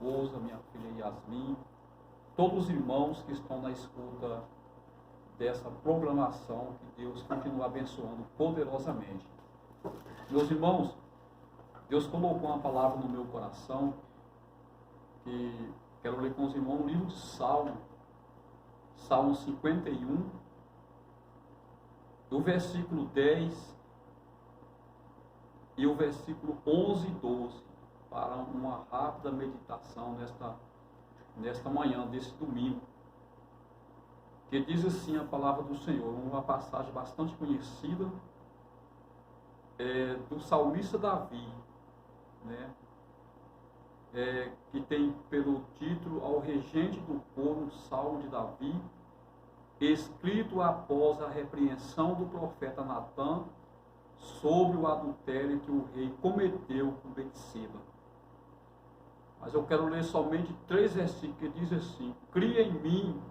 esposa, minha filha Yasmin, todos os irmãos que estão na escuta dessa programação, que Deus continue abençoando poderosamente. Meus irmãos, Deus colocou uma palavra no meu coração, que quero ler com os irmãos no livro de Salmo 51, do versículo 10 e o versículo 11 e 12, para uma rápida meditação nesta manhã, desse domingo, que diz assim a palavra do Senhor, uma passagem bastante conhecida, do salmista Davi, né? Que tem pelo título Ao Regente do Povo, Salmo de Davi, escrito após a repreensão do profeta Natã sobre o adultério que o rei cometeu com Betseba. Mas eu quero ler somente 3 versículos que diz assim: cria em mim,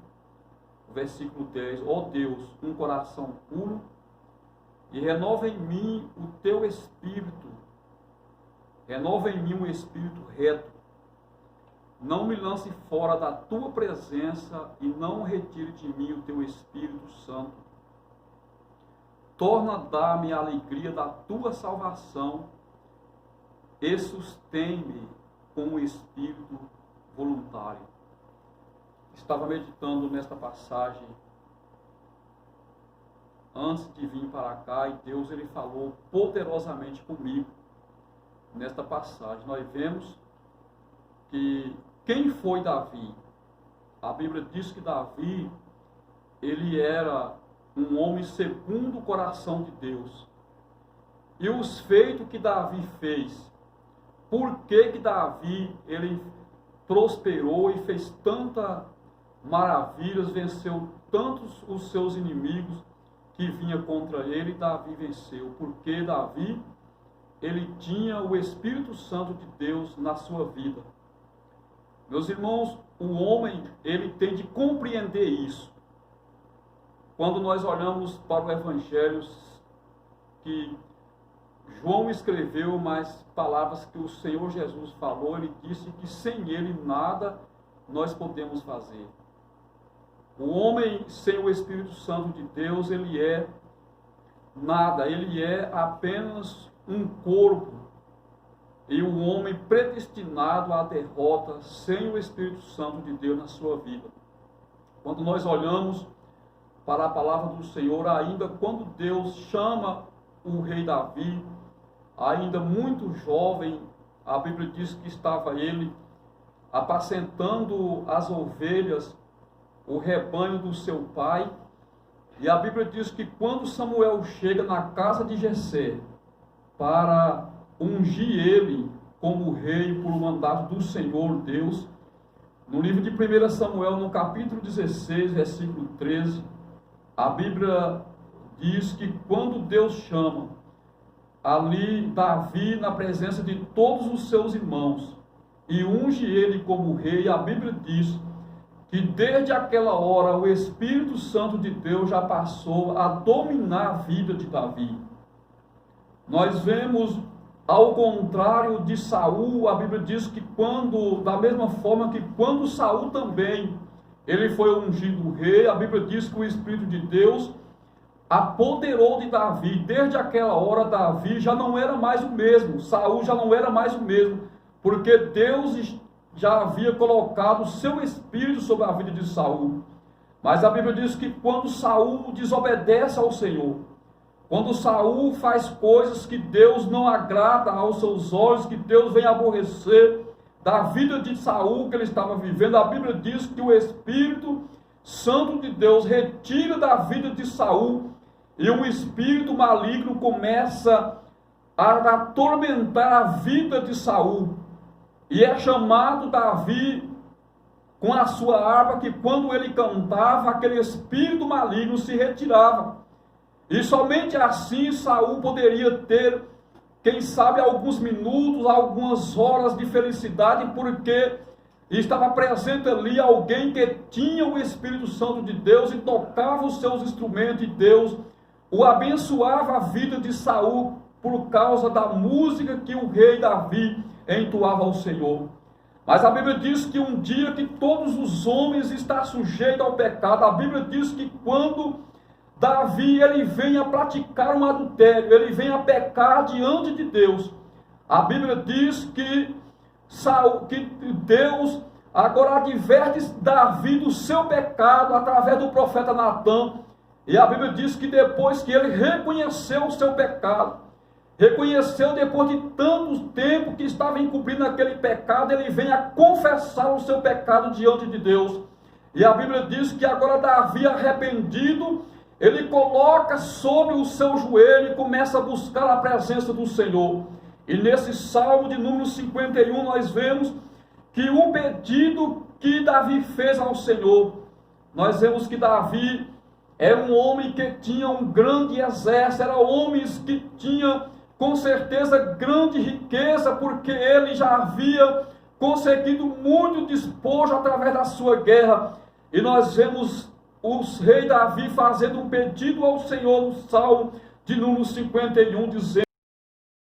versículo 10, ó Deus, um coração puro e renova em mim o teu espírito, renova em mim um espírito reto. Não me lance fora da tua presença e não retire de mim o teu Espírito Santo. Torna a dar-me a alegria da tua salvação e sustém-me com o espírito voluntário. Estava meditando nesta passagem antes de vir para cá, e Deus ele falou poderosamente comigo nesta passagem. Nós vemos que quem foi Davi? A Bíblia diz que Davi ele era um homem segundo o coração de Deus. E os feitos que Davi fez, por que Davi ele prosperou e fez tantas maravilhas, venceu tantos os seus inimigos que vinha contra ele, Davi venceu? Porque Davi ele tinha o Espírito Santo de Deus na sua vida. Meus irmãos, o homem ele tem de compreender isso. Quando nós olhamos para o Evangelho que João escreveu, mas palavras que o Senhor Jesus falou, ele disse que sem ele nada nós podemos fazer. O homem sem o Espírito Santo de Deus, ele é nada, ele é apenas um corpo. E o homem predestinado à derrota sem o Espírito Santo de Deus na sua vida. Quando nós olhamos para a palavra do Senhor, ainda quando Deus chama o rei Davi, ainda muito jovem, a Bíblia diz que estava ele apacentando as ovelhas, o rebanho do seu pai, e a Bíblia diz que quando Samuel chega na casa de Jessé para ungir ele como rei por mandato do Senhor Deus, no livro de 1 Samuel, no capítulo 16, versículo 13, a Bíblia diz que quando Deus chama ali Davi na presença de todos os seus irmãos e unge ele como rei, a Bíblia diz que desde aquela hora o Espírito Santo de Deus já passou a dominar a vida de Davi. Nós vemos, ao contrário de Saul, a Bíblia diz que da mesma forma que quando Saul também ele foi ungido rei, a Bíblia diz que o Espírito de Deus apoderou de Davi. Desde aquela hora Davi já não era mais o mesmo, Saul já não era mais o mesmo, porque Deus já havia colocado o seu Espírito sobre a vida de Saul. Mas a Bíblia diz que quando Saul desobedece ao Senhor, quando Saul faz coisas que Deus não agrada aos seus olhos, que Deus vem aborrecer da vida de Saul que ele estava vivendo, a Bíblia diz que o Espírito Santo de Deus retira da vida de Saul e um espírito maligno começa a atormentar a vida de Saul. E é chamado Davi com a sua harpa, que quando ele cantava, aquele espírito maligno se retirava. E somente assim Saul poderia ter, quem sabe, alguns minutos, algumas horas de felicidade, porque estava presente ali alguém que tinha o Espírito Santo de Deus e tocava os seus instrumentos, e Deus o abençoava a vida de Saul por causa da música que o rei Davi entoava ao Senhor. Mas a Bíblia diz que um dia que todos os homens estão sujeitos ao pecado, a Bíblia diz que quando Davi ele vem a praticar um adultério, ele vem a pecar diante de Deus, a Bíblia diz que Deus agora adverte Davi do seu pecado através do profeta Natã. E a Bíblia diz que depois que ele reconheceu o seu pecado, reconheceu depois de tanto tempo que estava encobrindo aquele pecado, ele vem a confessar o seu pecado diante de Deus. E a Bíblia diz que agora Davi, arrependido, ele coloca sobre o seu joelho e começa a buscar a presença do Senhor. E nesse Salmo de número 51 nós vemos que o pedido que Davi fez ao Senhor, nós vemos que Davi era um homem que tinha um grande exército, eram homens que tinham com certeza grande riqueza, porque ele já havia conseguido muito despojo através da sua guerra. E nós vemos o rei Davi fazendo um pedido ao Senhor no Salmo de número 51, dizendo: